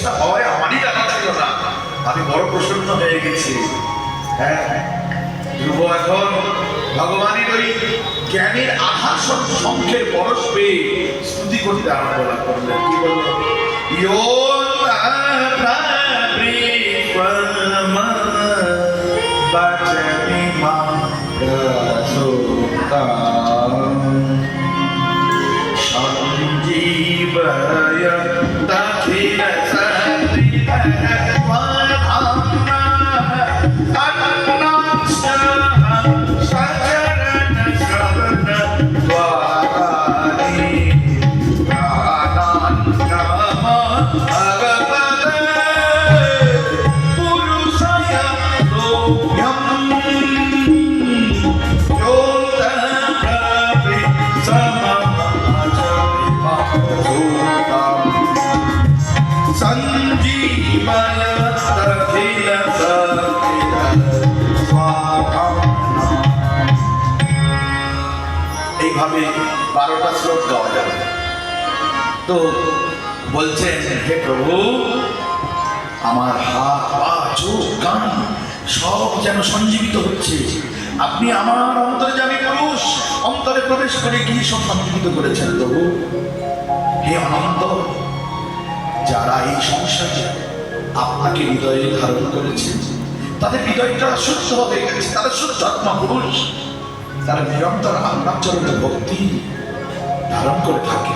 সমস্যা হয় আমারই জানা ছিল না। আমি বড় প্রসন্ন হয়ে গেছি। হ্যাঁ, ধ্রুব এখন ভগবানের ওই জ্ঞানের আধার শঙ্খের পরশ পেয়ে স্তুতি করতে আরম্ভ করলেন। কি বললেন? সঞ্জীবয় দখিল এইভাবে 12টা শ্লোক গাওয়া যাবে। তো বলছেন, হে প্রভু, আমার হাত পা চোখ কান সব যেন সঞ্জীবিত হচ্ছে। আপনি আমার অন্তর্যামী পুরুষ, অন্তরে প্রবেশ করে গিয়ে সব সঞ্জীবিত করেছেন। প্রভু হে অনন্ত, যারা এই সংসারে আপনাকে হৃদয়ে ধারণ করেছে তাদের হৃদয়টা শুদ্ধ হয়ে গেছে, তারা শুদ্ধ আত্মা পুরুষ, তারা নিরন্তর আপনার চরণে ভক্তি ধারণ করে থাকে।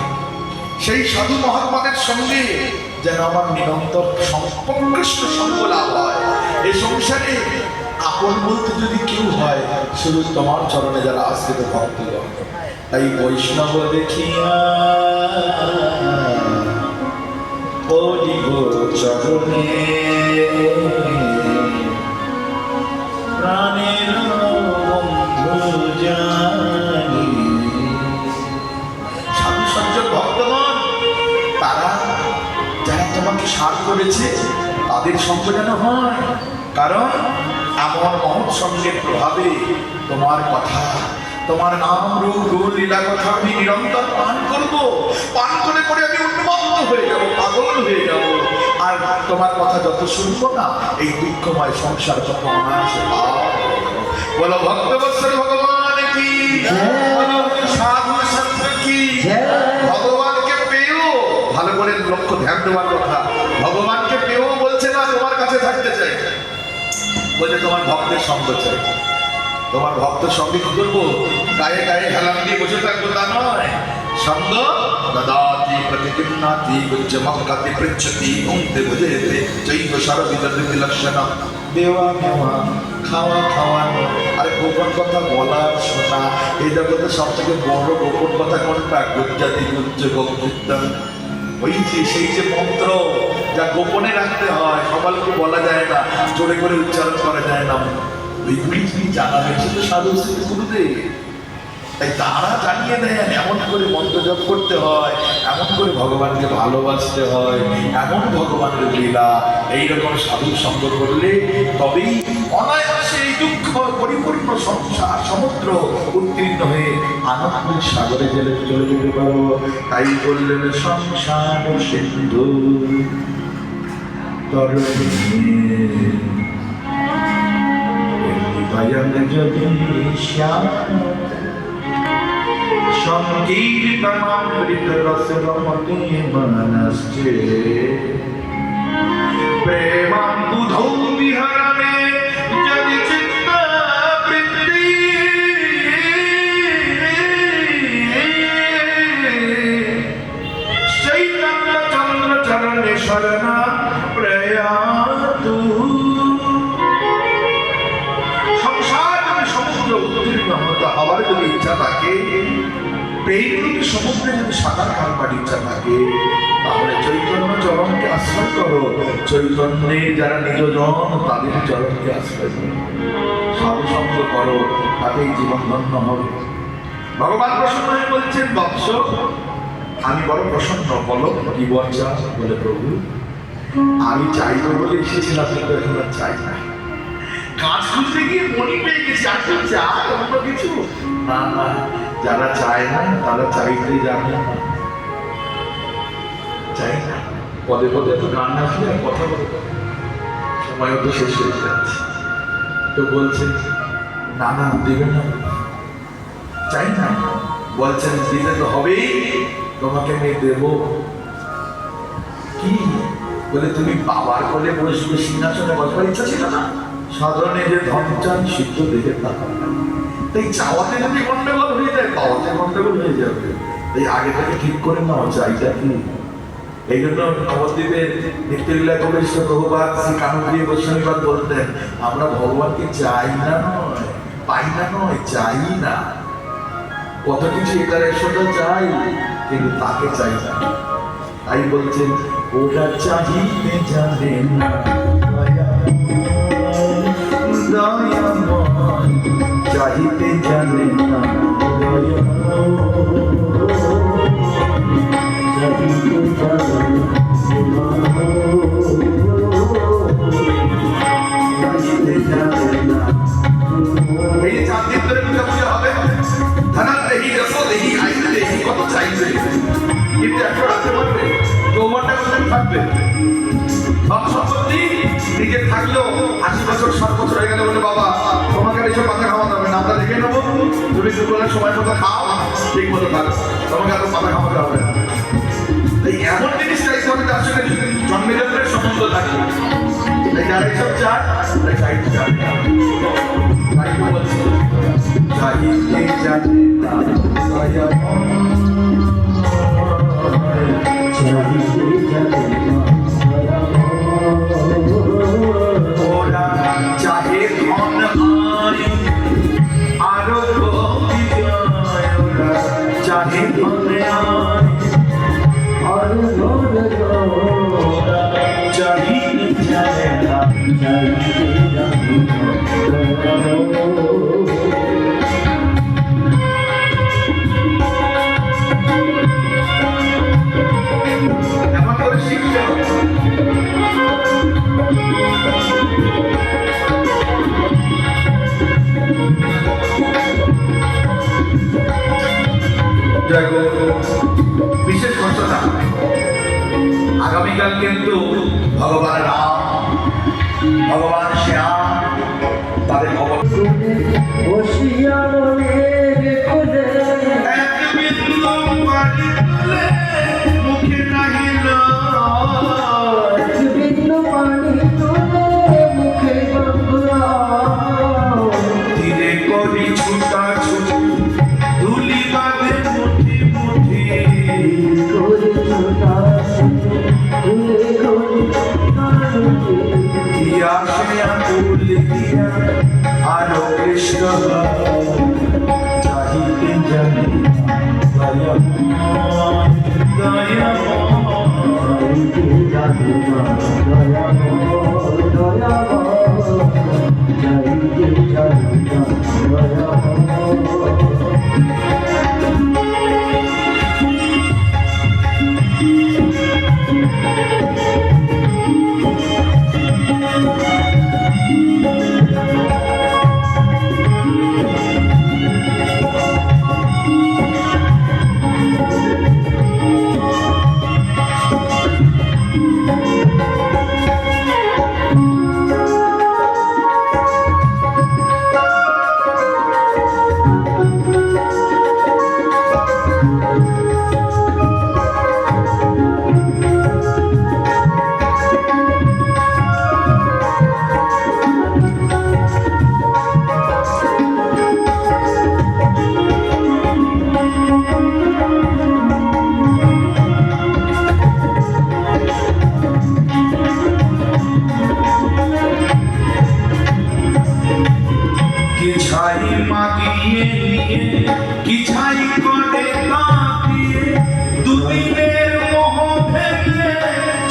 সেই সাধু মহাত্মাদের সঙ্গে যেন আমার নিরন্তর সম্পর্কৃষ্ট সঙ্গ লাভ হয়। এই সংসারে আপন বলতে যদি কেউ হয় শুধু তোমার চরণে যারা আশ্রিত ভক্তগণ। তাই বৈষ্ণব দেখিয়া পড়িব চরণে প্রাণের বন্ধু জানি। সাধু সজ্জন ভক্তগণ তারা যারা তোমাকে সাধ করেছে তাদের সঙ্গ যেন হয়, কারণ আমার মহৎ সঙ্গের প্রভাবে তোমার কথা, তোমার নাম রূপ গুণ লীলা কথা আমি নিরন্তর পান করব। পান করে করে আমি উন্মত্ত হয়ে যাব, পাগল হয়ে যাব। আর তোমার কথা যত শুনবো না, এই দুঃখময় সংসার যত অনায়াসে বলো ভক্তবৎসল ভগবান কি, সাধু সন্ত কি। ভগবানকে পেয়েও ভালো করে লক্ষ্য ধ্যান দেওয়ার কথা। ভগবানকে পেয়েও বলছে না তোমার কাছে থাকতে চাই, বলছে তোমার ভক্তের সঙ্গ চাই। তোমার ভক্তের সঙ্গে কি করবো? গায়ে গায়ে হেলান দিয়ে বসে থাকবো তা নয়। সঙ্গ দদাতি প্রতিকিন্নাতি উচ্চমক্কাতি পৃচ্ছতি উংতে বুঝেতে চৈব সর্ববিদৃতি লক্ষণম দেওয়া নেওয়া খাওয়া খাওয়ানো। আর গোপন কথা বলা শোনা, এই জগতে সব থেকে বড় গোপন কথা কোনটা? গুজ্জাতি গুজ্জ গোকীর্তন। ওই যে সেই যে মন্ত্র যা গোপনে রাখতে হয়, সবাইকে বলা যায় না, জোরে করে উচ্চারণ করা যায় না, ওইগুলি তিনি জানাবেন। সে তো সাধু শ্রী গুরুদেব, তাই তারা জানিয়ে দেন এমন করে মন্ত্র জপ করতে হয়, এমন করে ভগবানকে ভালোবাসতে হয়, এমন ভগবানের লীলা। এইরকম সাধু সঙ্গ করলে তবেই অনায়াসে এই দুঃখ পরিপূর্ণ সংসার সমুদ্র উত্তীর্ণ হয়ে আনন্দের সাগরে জেলে চলে যেতে পারো। তাই বললেন সংসার সিন্ধু তরণী যদি শ্যাম সংকীর্তনামৃত রসমতি মনশ্চে প্রেমাম্বুধৌ বিহরণে যদি চিত্তবৃত্তি চৈতন্য চন্দ্র চরণে শরণ প্রয়াতু। হওয়ার যদি ইচ্ছা থাকে, প্রেমরূপী সমুদ্রে যদি সাঁতার কাটবার ইচ্ছা থাকে, তাহলে চৈতন্য চরণকে আশ্রয় করো। চৈতন্যের যারা নিজজন তাদের চরণকে আশ্রয় করো, সাধু সঙ্গ করো, তাতেই জীবন ধন্য হবে। ভগবান প্রসন্ন হয়ে বলছেন, বৎস আমি বড় প্রসন্ন, বলো কি বর্ষা। বলে প্রভু আমি চাইব বলে এসেছিলাম, কিন্তু এখন আর চাই না। গাছ খুঁজতে গিয়ে মনি পেয়ে গেছি, আর তো চাই অন্য কিছু না। না, যারা চায় না তারা চাইতে জানে না, চাই না। পদে পদে তো গান না শুনে কথা বলতে সময়ও তো শেষ হয়ে যাচ্ছে। তো বলছে না না দেবেন না, চাই না। বলছেন দিতে তো হবেই, তোমাকে আমি দেব। কি বলে, তুমি বাবার কোলে বসবে, সিংহাসনে বসবার ইচ্ছা ছিল না? সাধারণে যে ধন চান সিদ্ধ দেখে তা তাই চাওয়াতে যদি গন্ডগোল হয়ে যায়, পাওয়াতে গন্ডগোল হয়ে যাবে। তাই আগে থেকে ঠিক করে নাও চাইটা কি। এই জন্য নবদ্বীপের নিত্যলীলা কবির প্রভুপাদ শ্রী কানুপ্রিয় গোস্বামীপাদ বলতেন, আমরা ভগবানকে চাই না নয়, পাই না নয়, চাই না। কত কিছু এটার একশোটা চাই, কিন্তু তাকে চাই না। তাই বলছেন ওরা চাহিতে জানে না, দয়াময় চাহিতে জানে না, এই 4 দিন ধরে পূজা পূজা হবে, ধনার দেহি রস দেহি আয়ু দেহি কত চাইবে, কিন্তু একটা রাখতে পারবে, যৌবনটা কোথায় থাকবে? সব সম্পত্তি নিজের থাকলেও 80 বছর 60 বছর হয়ে গেলে বলে বাবা তোমাকে এসব পাতা খাওয়াতে হবে না, আমরা দেখে নেবো, তুমি দুপুরের সময় মতো খাও, ঠিক মতো থাকো, তোমাকে আর পাতা খাওয়াতে হবে না। তাই এমন জিনিস চাইতে হবে তার সঙ্গে জন্মের সম্বন্ধ থাকে। তাই যারা এইসব চায় তাই চাইতে চায় না, তাই বলছে চাইতে জানে না, ওরা চাহে ধন আরো ওরা চাহে ধন চাহিতে জানে না, এমন করে শিখতে হবে। বিশেষ ঘটনা, আগামীকাল কিন্তু ভগবান রাম, ভগবান শ্যাম তাদের মুখে নাহিল ধীরে করি ছুটা ছুটি ধুলি বাঁধে মুঠি মুঠি দিয়া শ্রেয়া ফুল দিয়া আলো কৃষ্ণ চাহিতে জানি দুদিনের মোহ ভেঙে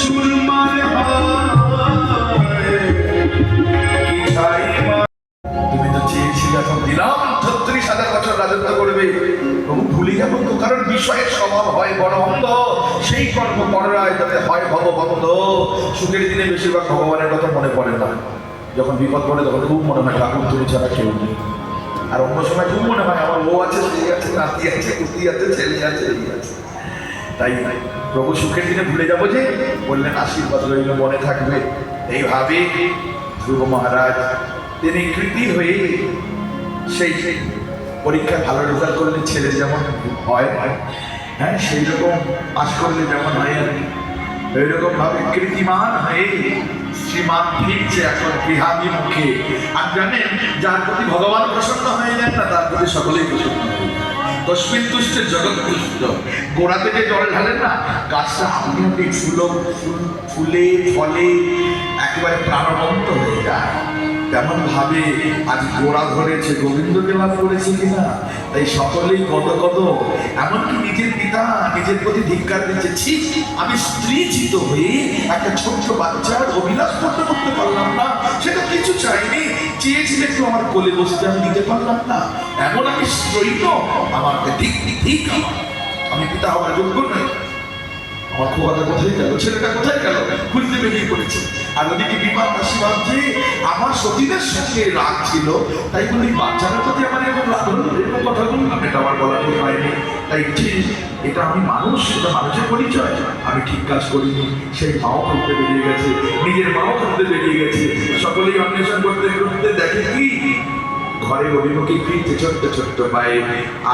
চুরমার তুমি তো চেয়েছিলে এখন দিলাম 36,000 বছর রাজত্ব করবে, প্রভু ভুলে যাবো তো, কারণ বিষয়ের স্বভাব হয় বড় অন্ধ, সেই কর্ম করায় যাতে হয় ভগবন্ধ। সুখের দিনে বেশিরভাগ ভগবানের কথা মনে পড়ে না, যখন বিপদ পড়ে তখন খুব মনে হয় ঠাকুর তুমি ছাড়া কেউ নেই। আর অন্য সময় খুব মনে হয় আমার বউ আছে, স্ত্রী আছে, নাতি আছে, কুতি আছে, ছেলে আছে, এই আছে। তাই প্রভু সুখের দিনে ভুলে যাবো যে, বললেন আশীর্বাদ রইল মনে থাকবে। এইভাবে ধ্রুব মহারাজ তিনি কৃতি হয়ে সেই পরীক্ষায় ভালো রেজাল্ট করলে ছেলে যেমন হয়, হ্যাঁ সেই রকম পাশ করলে যেমন হয় আর কি, ওইরকম ভাবে কৃতিমান হয়ে শ্রীমান ফিরছে এখন গৃহাভিমুখে। আর জানেন, যার প্রতি ভগবান প্রসন্ন হয়ে যান না, তার প্রতি সকলেই প্রসন্ন হয়ে যায়। তস্মিন তুষ্টে জগৎ তুষ্ট। গোড়াতে যে জল ঢালেন না, গাছটা আপনি আপনি ফুলে ফলে একেবারে প্রাণবন্ত হয়ে যায়। তেমন ভাবে আজ গোড়া ধরেছে, গোবিন্দকে লাভ করেছে কিনা, তাই সকলেই কত কত, এমনকি নিজের পিতা নিজের প্রতি ধিক্কার দিচ্ছে। ছি, আমি স্ত্রীচিত হয়ে একটা ছোট্ট বাচ্চার অভিলাষ করতে করতে পারলাম না, সেটা কিছু চাইনি, চেয়েছিল একটু আমার কোলে বসতে, আমি দিতে পারলাম না, এমন আমি স্ত্রৈত, আমাকে ঠিক ঠিক আমি পিতা হওয়ার যোগ্য নই। আমার খোয়াটা কোথায় গেল, ছেলেটা কোথায় গেল, খুঁজতে বেরিয়ে পড়েছে। আর ওদিকে বিমান আশীর্বাদ যে আমার সতীদের সঙ্গে রাগ ছিল, তাই বলি বাচ্চাদের প্রতি আমার এরকম লাগলো, এরকম কথা বললাম, এটা আমার বলা ঠিক হয়নি। তাই ঠিক, এটা আমি মানুষ, এটা মানুষের পরিচয়, আমি ঠিক কাজ করিনি। সেই মাও করতে বেরিয়ে গেছে, নিজের মাও করতে বেরিয়ে গেছে। সকলেই অন্বেষণ করতে করতে দেখে কি ঘরের অভিমুখে ফিরছে ছোট্ট ছোট্ট পায়ে।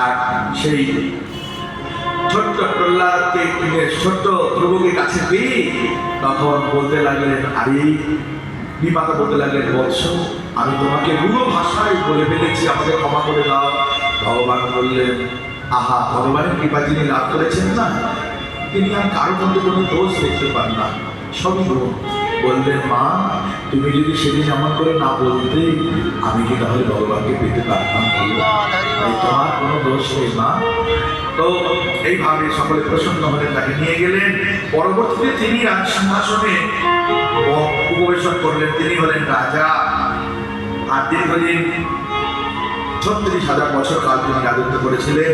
আর সেই ছোট্ট প্রহ্লাদকে ছোট্ট ধ্রুবকে কাছে পেয়ে তখন বলতে লাগলেন, আরে বিমাতা বলতে লাগলেন, বৎস আমি তোমাকে রূঢ় ভাষায় বলে ফেলেছি, আমাকে ক্ষমা করে দাও। ভগবান বললেন, আহা, ভগবানের কৃপা যিনি লাভ করেছেন না, তিনি আর কারোর মধ্যে কোনো দোষ দেখতে পান না, সবই গুণ। বললেন, মা তুমি যদি সেদিন এমন করে না বলতে, আমি কি তাহলে ভগবানকে পেতে পারতাম? তোমার কোনো দোষ নেই মা। তো এইভাবে সকলে প্রসন্ন হলেন, তাকে নিয়ে গেলেন। পরবর্তীতে তিনি রাজসিংহাসনে উপবেশন করলেন, তিনি হলেন রাজা। আর দীর্ঘদিন 36,000 বছর কাল তিনি রাজত্ব করেছিলেন।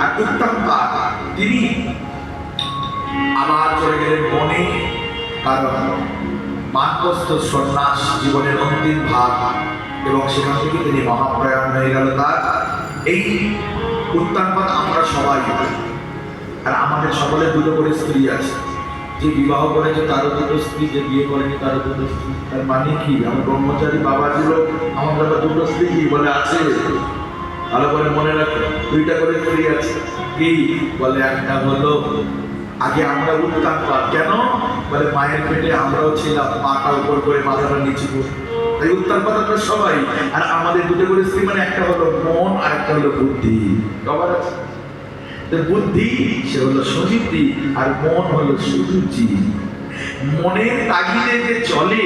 আর উত্তমপা তিনি আবার চলে গেলেন বনে, কারণ বানপ্রস্থ সন্ন্যাস জীবনের অন্তিম ভাগ, এবং সেখান থেকে তিনি মহাপ্রয়াণ হয়ে গেল তার। এই উত্তানপাত আমরা সবাই, আর আমাদের সকলের দুটো করে স্ত্রী আছে। যে বিবাহ করেছে তারও দুটো স্ত্রী, যে বিয়ে করেনি তারও দুটো স্ত্রী। তার মানে কি, আমার ব্রহ্মচারী বাবা ছিল, আমার দাদা দুটো স্ত্রী কি বলে আছে, ভালো করে মনে রাখো, 2টা করে স্ত্রী আছে। কি বলে, একটা হলো আগে আমরা উত্তানপাত, কেন বলে মায়ের পেটে আমরাও ছিলাম, পাটা উপর করে মাথাটা নিচু করে, তাই উত্তানপাত আমরা সবাই। আর আমাদের দুটো করে স্ত্রী, মানে একটা হলো মন আর একটা হলো বুদ্ধি। সবার আছে বুদ্ধি, সে হলো সুচিত্তি, আর মন হলো সুরুচি। মনের তাগিদে যে চলে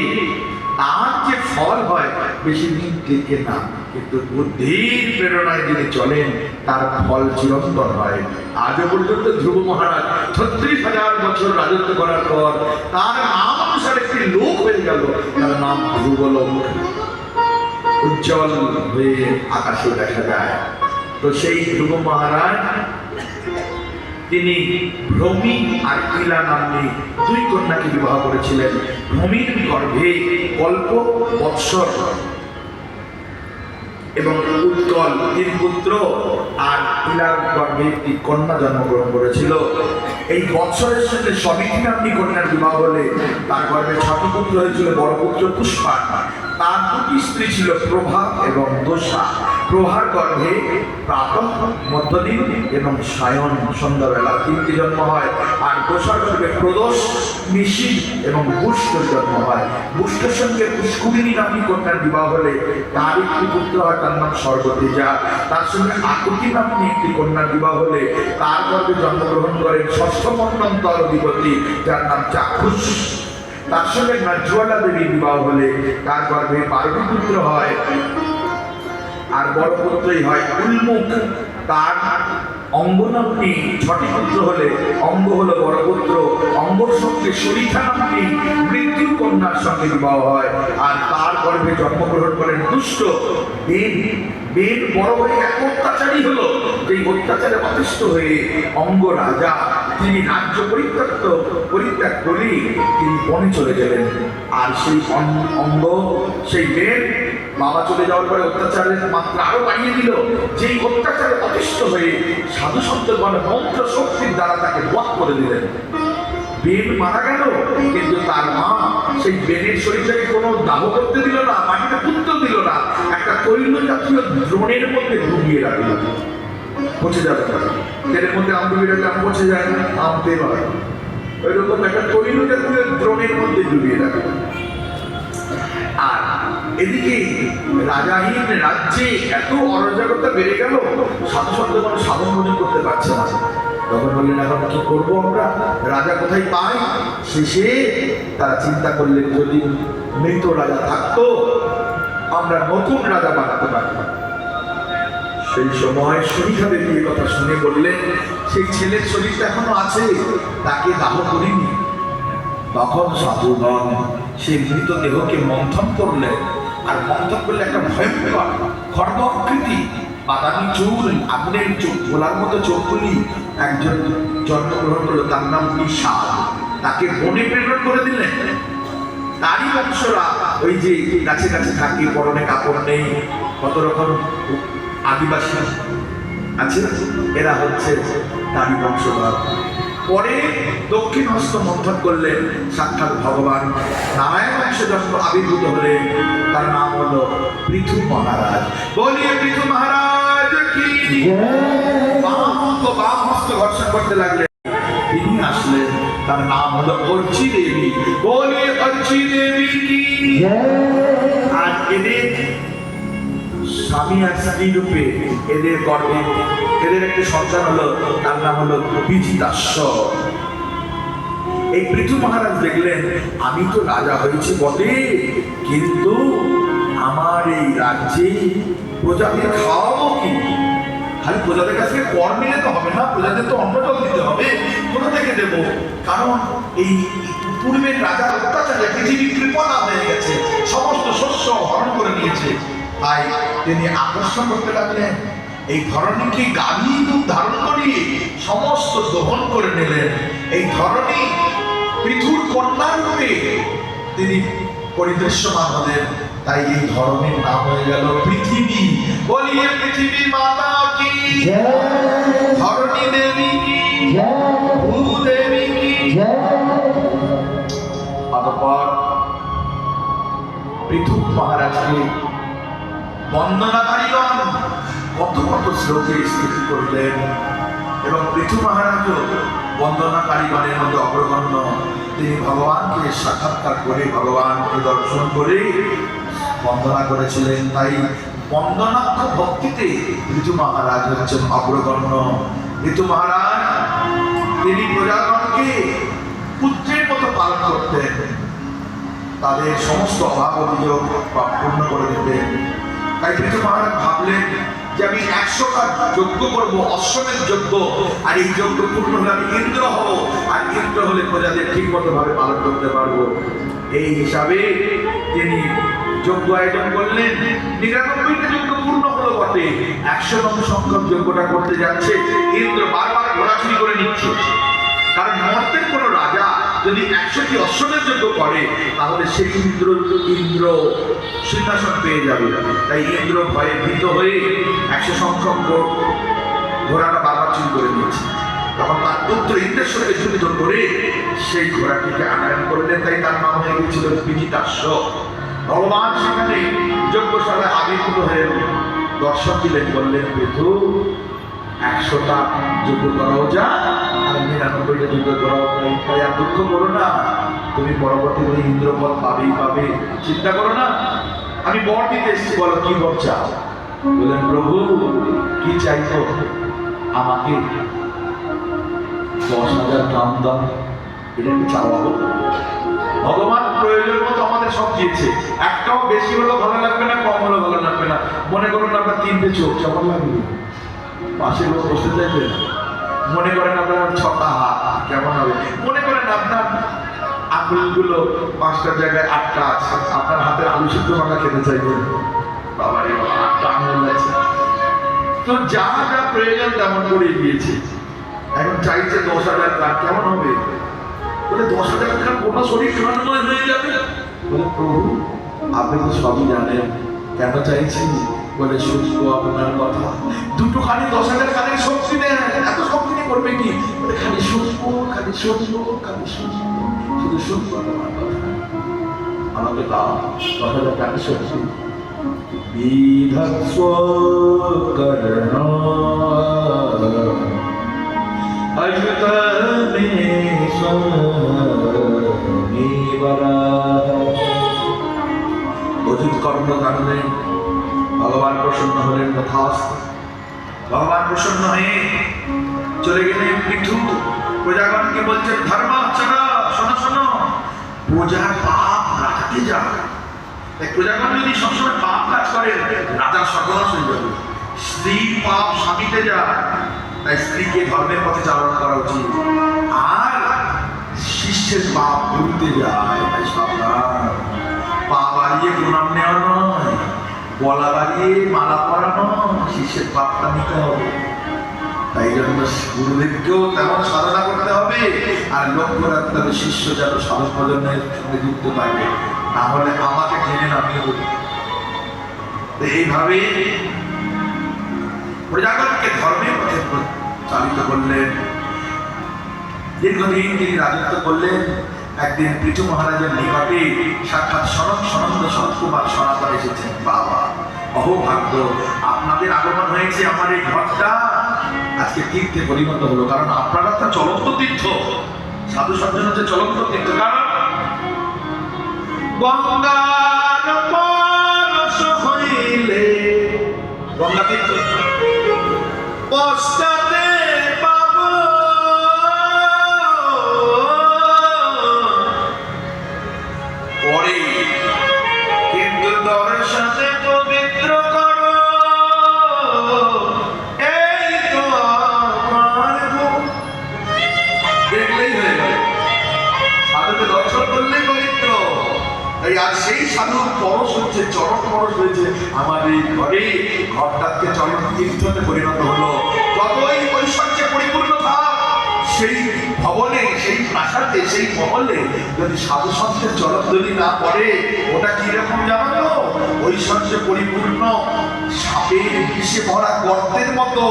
তার যে ফল হয় বেশি দিন টেকে না, কিন্তু বুদ্ধির প্রেরণায় যিনি চলেন তার ফল চিরন্তন হয়। আজও পর্যন্ত ধ্রুব মহারাজ 36,000 বছর রাজত্ব করার পর তার নাম অনুসারে একটি লোক হয়ে গেল, তার নাম ধ্রুবলোক, উজ্জ্বল হয়ে আকাশে দেখা যায়। তো সেই ধ্রুব মহারাজ তিনি ভ্রমি আর ইলা নাম্নী 2 কন্যাকে বিবাহ করেছিলেন। ভ্রমির গর্ভে কল্প, বৎসর এবং উৎকল 3 পুত্র, আর ইলার গর্ভে একটি কন্যা জন্মগ্রহণ করেছিল। এই বৎসরের সঙ্গে সমিতি নাম্নী কন্যার বিবাহ হলে তার গর্ভে 6টি পুত্র হয়েছিল। বড় পুত্র পুষ্পা, তার 2টি স্ত্রী ছিল প্রভা এবং দোষা। প্রভার গর্ভে প্রাতঃ, মধ্যদিন এবং সায়ন সন্ধ্যাবেলা 3টি জন্ম হয়। আর দোষার গর্ভে প্রদোষ, নিশীথ এবং পুষ্কর জন্ম হয়। পুষ্কর সঙ্গে পুষ্কুরিণী নামী কন্যার বিবাহ হলে তার একটি পুত্র হয়, তার নাম স্বর্গতেজা। তার সঙ্গে আকুতি নামী একটি কন্যার বিবাহ হলে তার গর্ভে জন্মগ্রহণ করেন ষষ্ঠ মন্বন্তর অধিপতি, যার নাম চাক্ষুষ। তার সঙ্গে নাজ্জ্বালা দেবীর বিবাহ হলে তার গর্ভে 12টি পুত্র হয়, আর বড় পুত্রই হয় উন্মুখ। তার অঙ্গ নামটি 6টি পুত্র হলে অঙ্গ হলো বড় পুত্র। অঙ্গর সঙ্গে সরিতা নামটি মৃত্যুর কন্যার সঙ্গে বিবাহ হয়, আর তার গর্ভে জন্মগ্রহণ করেন দুষ্ট বেন। বেন বড় হয়ে এক অত্যাচারী হলো, যেই অত্যাচারে অতিষ্ঠ হয়ে অঙ্গ রাজা, তিনি রাজ্য পরিত্যাগ করে তিনি বনে চলে গেলেন। আর সেই অঙ্গ, সেই বেন বাবা চলে যাওয়ার পরে অত্যাচারের মাত্রা আরো বাড়িয়ে দিল। যেই অত্যাচারে অতিষ্ঠ হয়ে সাধু সন্তগণ মন্ত্র শক্তির দ্বারা তাকে বধ করে দিলেন। বেন মারা গেল, কিন্তু তার মা সেই বেনের শরীরটাকে কোনো দাহ করতে দিল না, মাটিতে পুঁততে দিল না, একটা তৈল জাতীয় দ্রোণের মধ্যে ডুবিয়ে রাখলো। পচে যাবে না, তেলের মধ্যে আম ডুবিয়ে রাখলে আম পচে যায় না, আম তেল হয়। ওইরকম একটা তৈল জাতীয় দ্রোণের মধ্যে ডুবিয়ে রাখলো। আর এদিকে রাজাহীন রাজ্যে এত অরাজকতা বেড়ে গেল, সাথে সাথে কোনো সাধন ভোজন করতে পারছে না। তখন বললেন, এখন কি করবো আমরা, রাজা কোথায় পাই? শেষে তারা চিন্তা করলেন, যদি মৃত রাজা থাকতো আমরা নতুন রাজা বানাতে পারতাম। সেই সময় সুবিধা দেবী কথা শুনে বললেন, সেই ছেলের শরীরটা এখনো আছে, তাকে দাহ করিনি। তখন সাধুগণ সেই মৃতদেহকে মন্থন করলেন, আর মন্থন করলে একটা ভয়ঙ্কর খর্ব আকৃতি, বাদামি চুল, আগুনের চোখ, গোলার মতো চোখগুলি একজন জন্মগ্রহণ করলো, তার নাম বিশাল। তাকে বনে প্রেরণ করে দিলেন। তারই বংশরা ওই যে গাছে গাছে থাকে, পরনে কাপড় নেই, কত রকম আদিবাসী আছে, এরা হচ্ছে তারই বংশধর। পরে দক্ষিণ হস্ত মন্থন করলেন, সাক্ষাৎ ভগবান নারায়ণ বংশে যখন আবির্ভূত হলেন, তার নাম হলো পৃথু মহারাজ। বলিয়ে পৃথু মহারাজ কি বাম হস্ত ঘর্ষণ করতে লাগলেন, তিনি আসলেন, তার নাম হলো অর্চি দেবী। বলিয়ে অর্চি দেবী কি। আর এদের স্বামী আর স্ত্রী রূপে এদের গর্ভে এদের একটি সন্তান হলো, তার নাম হলো বিজিতাস্য। এই পৃথু মহারাজ দেখলেন, আমি তো রাজা হয়েছি বটে, কিন্তু আমার এই রাজ্যে প্রজাদের খাওয়াবো কি? খালি প্রজাদের কাছে কর নিলে তো হবে না, প্রজাদের তো অন্ন জল দিতে হবে। কোথা থেকে দেব? কারণ এই পূর্বের রাজার অত্যাচারে পৃথিবী কৃপণা হয়ে গেছে, সমস্ত শস্য হরণ করে নিয়েছে। তাই তিনি আকর্ষণ করতে লাগলেন, এই ধরণীকে গাভী দুধ ধারণ করিয়ে সমস্ত দহন করে নিলেন। এই ধরণী পৃথুর কন্যা রূপে তিনি পরিদৃশ্যমান হলেন, তাই এই ধরনের নাম হয়ে গেল পৃথিবী। বলিয়ে পৃথিবী মাতা কি, ধরণী দেবী কি, ভূদেবী কি। অতঃপর পৃথু মহারাজকে বন্দনাকারীগণ কত কত শ্লোকে স্থিতি করলেন, এবং পৃথু মহারাজও বন্দনাকারীগণের মধ্যে অগ্রগণ্য। তিনি ভগবানকে সাক্ষাৎকার করে, ভগবানকে দর্শন করে বন্দনা করেছিলেন। তাই বন্দনাক্ষ ভক্তিতে পৃথু মহারাজ হচ্ছেন অগ্রগণ্য। পৃথু মহারাজ তিনি প্রজাগণকে পুত্রের মতো পালন করতেন, তাদের সমস্ত অভাব অভিযোগ পূর্ণ করে দিতেন। তাই পৃথু মহারাজ ভাবলেন যে আমি 100টা যজ্ঞ করবো, অশ্বমেধ যজ্ঞ, আর এই যজ্ঞ পূর্ণ হলে আমি ইন্দ্র হব, আর ইন্দ্র হলে প্রজাদের ঠিক মতো ভাবে পালন করতে পারবো। এই হিসাবে তিনি যজ্ঞ আয়োজন করলেন। 99টা যজ্ঞ পূর্ণ হলো বটে, 100তম সংখ্যক যজ্ঞটা করতে যাচ্ছে। ইন্দ্র বারবার ঘোরাছুরি করে নিচ্ছে, কারণ মর্তের কোন রাজা যদি 100টি অশ্বমেধ যজ্ঞ করে, তাহলে সেই ইন্দ্র সিংহাসন পেয়ে যাবে। তাই ইন্দ্র ভয়ে ভীত হয়ে 100 সংখ্যক ঘোড়াটা বারবার চুরি করে নিয়েছে। তখন তার পুত্র ইন্দ্রেশ্বরকে যুদ্ধ করে সেই ঘোড়াটিকে আনয়ন করলেন, তাই তার নাম হয়ে গিয়েছিল বিজিতাস্য। ভগবান সেখানে যজ্ঞশালায় আবির্ভূত হয়ে দর্শন দিলেন, বললেন, পৃথু 100টা যজ্ঞ করাও যা, আর 99টা যজ্ঞ করাও তাই। তাই আর দুঃখ করো না, তুমি পরবর্তীতে ইন্দ্রপদ পাবেই পাবে, চিন্তা করো না। আমি বর দিতে এসেছি, বলো কি বর চাও? বললেন, প্রভু কি চাইতো? আমাকে 10,000 গ্রাম দাম, এটা একটু চাওয়া হলো। ভগবান প্রয়োজন মতো আমাদের সব দিয়েছে, একটাও বেশি হলো ভালো লাগবে না, কম হলো ভালো লাগবে না। মনে করুন আপনার 3টে চোখ, কেমন লাগবে? পাশে লোক বসতে চাইবে না। মনে করেন আপনার 6টা হাত, কেমন হবে? মনে করেন আপনার আঙুলগুলো 5টার জায়গায় 8টা আছে, আপনার হাতে আলু সিদ্ধ মাখা খেতে চাইবেন, বাবা রে বাবা 8টা আঙুল আছে। তো যা যা প্রয়োজন তেমন করে দিয়েছে। এখন চাইছে 10,000 গ্রাম, কেমন হবে? বলে 10,000 গ্রাম কোনো শরীর খাওয়ানো হয়ে যাবে। বলে, প্রভু আপনি তো সবই জানেন, কেন চাইছি? বলে শুনবো আপনার কথা। দুটো কানে 10,000 কানের শক্তি নেই, এত শক্তি নিয়ে করবে কি? বলে খালি শুনবো, খালি শুনবো, খালি শুনবো, শুধু শুনবো তোমার কথা। আমাকে দাও 10,000 কানের শক্তি। বিধস্ব কর্ণ অজিত কর্মকাণ্ডে ভগবান প্রসন্ন হলেন। ভগবান প্রসন্ন হয়ে চলে গেলেন। পৃথু প্রজাগণকে বলছেন, ধর্মাচরণ, শোনো শোনো, প্রজার পাপ রাজাকে যায়। তাই প্রজাগণ যদি সবসময় পাপ কাজ করে, রাজার সর্বনাশ হয়ে যাবে। স্ত্রীর পাপ স্বামীতে যায়, তাই স্ত্রীকে ধর্মের পথে চালনা করা উচিত। আর শিষ্যের পাপ ভুলতে যায়, তাই সাবধান। পা বাড়িয়ে প্রণাম নেওয়া নয়, গলা বাড়িয়ে মালা পরা নয়, শিষ্যের পাপটা নিতে হবে। তাই জন্য গুরুদেবকেও তেমন সাধনা করতে হবে, আর লক্ষ্য রাখতে হবে শিষ্য যেন সাধন ভজনের সঙ্গে যুক্ত থাকে, না হলে আমাকে টেনে নামিয়ে দেবে। এইভাবে প্রজাগণকে ধর্মের পথে চালিত করলেন। দীর্ঘদিন তিনি রাজত্ব করলেন। একদিন পৃথু মহারাজের নিকটে সাক্ষাৎ সনন্দ সনৎকুমার সনাতন এসেছেন। বাবা, অহোভাগ্য, আপনাদের আগমন হয়েছে, আমার এই ঘরটা আজকে তীর্থে পরিণত হলো। কারণ আপনারা তো চলন্ত তীর্থ, সাধু সজ্জন হচ্ছে চলন্ত তীর্থ। কারণ গঙ্গার পরশ হইলে, গঙ্গা তীর্থ পশ্চাতে পাব, পরে কিন্তু দর্শনে পবিত্র কর, এই তো আমার দেখলেই হয়ে গেল। সাধুকে দর্শন করলেই পবিত্র। তাই আর সেই সাধুর পরশ হচ্ছে, চরণ পরশ হয়েছে আমার এই ঘরে। ঘরটাকে চরণ তীর্থতে পরিণত হলো। যতই ঐশ্বর্যে পরিপূর্ণ থাক, সেই ভবনে, সেই প্রাসাদে, সেই মহলে যদি সাধু সন্তের চরণধ্বনি না পড়ে, ওটা কিরকম জানো তো? ঐশ্বর্যে পরিপূর্ণ সাপের বিষে ভরা গর্তের মতো।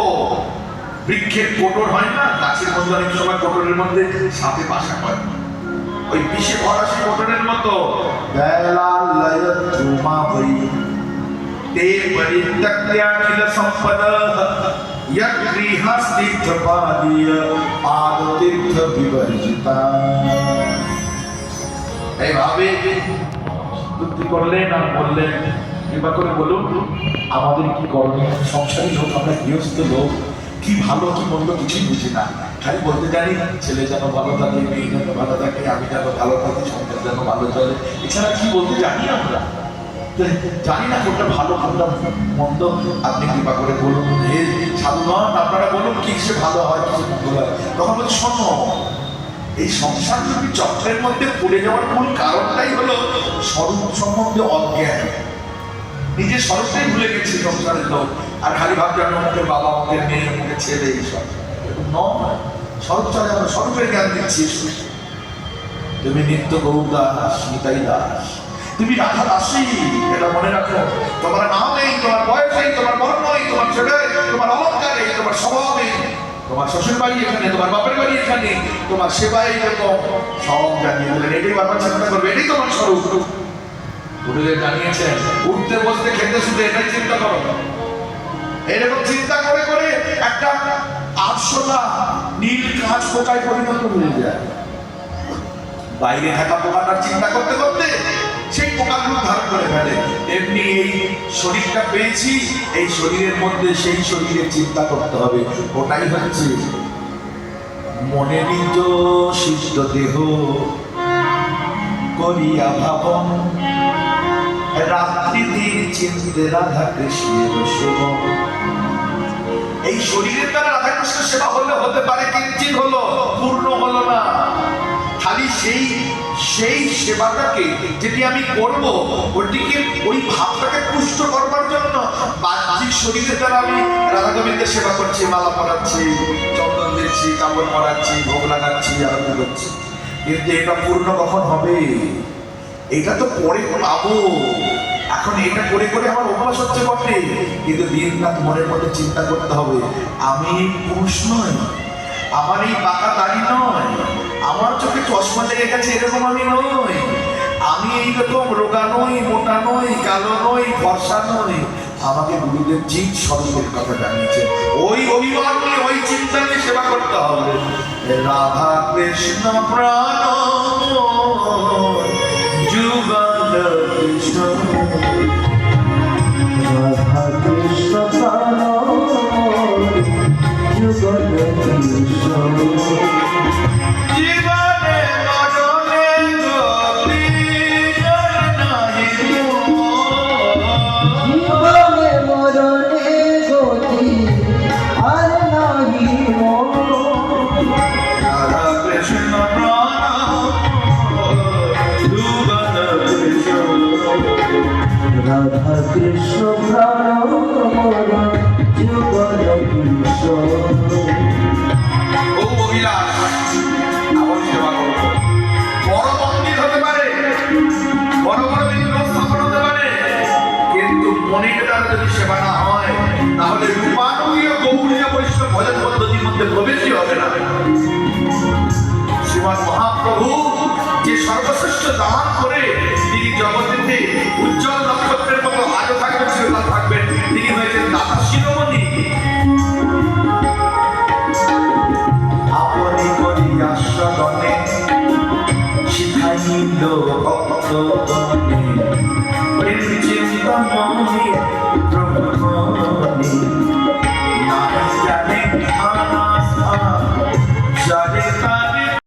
বৃক্ষের কোটর হয় না, গাছের মধ্যে অনেক সময় কোটরের মধ্যে সাপে বাসা করে, ওই বিষে ভরা সেই কোটরের মতো। ते परित्यक्त्याखिल सम्पदः यगृहस्तीर्थपादीय पादतीर्थ विवर्जिता। এইভাবে স্তুতি করলেন আর বললেন, কৃপা করে বলুন আমাদের কি করণীয়? সংসারী লোক আমরা, গৃহস্থ লোক, কি ভালো কি মন্দ কিছুই বুঝি না। খালি বলতে জানি ছেলে যেন ভালো থাকে, মেয়ে যেন ভালো থাকে, আমি যেন ভালো থাকি, সংসার যেন ভালো চলে। এছাড়া কি বলতে জানি আমরা? জানি না কোনটা ভালো কোনটা মন্দ। আপনি কৃপা করে বলুন হে সাধুগণ, আপনারা বলুন কি সে ভালো হয়, কি মন্দ হয়। তখন বলছি, শোনো, এই সংসার যদি চক্রের মধ্যে পড়ে যাওয়ার মূল কারণটাই হলো স্বরূপ সম্বন্ধে অজ্ঞান। নিজের স্বরূপটাই ভুলে গেছে সংসারের লোক, আর খালি ভাবছে আমাদের বাবা, আমাদের মেয়ে, আমাদের ছেলে, এইসব নয়। স্বরূপ চলে, আমরা স্বরূপের জ্ঞান দিচ্ছি। তুমি নিত্য গৌর দাস, নিতাই দাস, তুমি রাধা দাসী, এটা মনে রাখো। তোমার নাম নেই, তোমার বয়স নেই, তোমার বর্ণ নেই, তোমার ছেলে, তোমার অলঙ্কার নেই, তোমার স্বভাব নেই, তোমার শ্বশুর বাড়ি এখানে, তোমার বাপের বাড়ি এখানে, তোমার সেবাই এরকম, সব জানিয়ে দিলেন। এটাই বারবার চিন্তা করবে, এটাই তোমার স্বরূপ। গুরুদেব জানিয়েছেন, উঠতে বসতে খেতে শুতে এটাই চিন্তা করো। এরকম চিন্তা করে করে একটা আরশোলা নীল কাঁচ পোকায় পরিণত হয়ে যায়। বাইরে থাকা পোকাটার চিন্তা করতে করতে সেই পোকাগুলো ধারণ করে ফেলে। এমনি এই শরীরটা পেয়েছি, এই শরীরের মধ্যে সেই শরীরের চিন্তা করতে হবে। ওটাই হচ্ছে মনে নিজ সিদ্ধ দেহ করিয়া ভাবন, রাত্রি দিন চিন্তে রাধা কৃষ্ণের সেবন। এই শরীরের দ্বারা রাধা কৃষ্ণের সেবা হলে হতে পারে, কিঞ্চিত হলো, পূর্ণ হলো না। খালি সেই সেবাটাকে যেটি আমি করব, ওটিকে, ওই ভাবটাকে পুষ্ট করবার জন্য বাহ্যিক শরীরের দ্বারা আমি রাধা গোবিন্দের সেবা করছি, মালা পরাচ্ছি, চন্দন দিচ্ছি, কাপড় পরাচ্ছি, ভোগ লাগাচ্ছি, আরতি করছি, কিন্তু এটা পূর্ণ কখন হবে? এটা তো পরে পাবো, এখন এটা করে করে আমার অভ্যাস হচ্ছে বটে, কিন্তু দিন রাত মনের মধ্যে চিন্তা করতে হবে আমি পুরুষ নই, আমার এই পাকা দাড়ি নয়, আমার চোখে চশমা লেগে গেছে এরকম আমি নই, আমি এইরকম রোগা নই, মোটা নই, কালো নই, ফর্সা নই। আমাকে গুরুদেব চিৎ স্বরূপের কথা জানিয়েছে, ওই অভিমান নিয়ে ওই চিন্তা নিয়ে সেবা করতে হবে। রাধা কৃষ্ণ প্রাণ যুগল কৃষ্ণ, রাধা কৃষ্ণ প্রাণ যুগল কৃষ্ণ, জীবনে মরণে গতি নাহি মোর। জীবনে মরণে গতি আর নাহি মোর। রাধা কৃষ্ণ প্রাণ যুগল কৃষ্ণ, রাধা কৃষ্ণ প্রাণ যুগল কৃষ্ণ। ও অভিলাষ, আমার সেবা করো। বড় মন্দির হতে পারে, বড় বড় বিগ্রহ স্থাপন হতে পারে, কিন্তু মনির দ্বারা যদি সেবা না হয় তাহলে রূপানুগীয় গৌরীয় বৈষ্ণব ভজন পদ্ধতির মধ্যে প্রবেশই হবে না। শ্রীমান মহাপ্রভু যে সর্বশ্রেষ্ঠ দান করে তিনি জগতেতে উজ্জ্বল নক্ষত্রের মতো আজও থাকবেন, চিরকাল থাকবেন, তিনি হয়েছেন দাতা শিরোমণি। আপনি করিয়া সদনে শিখাইল ভক্তগণে, প্রেম চিন্তা মনে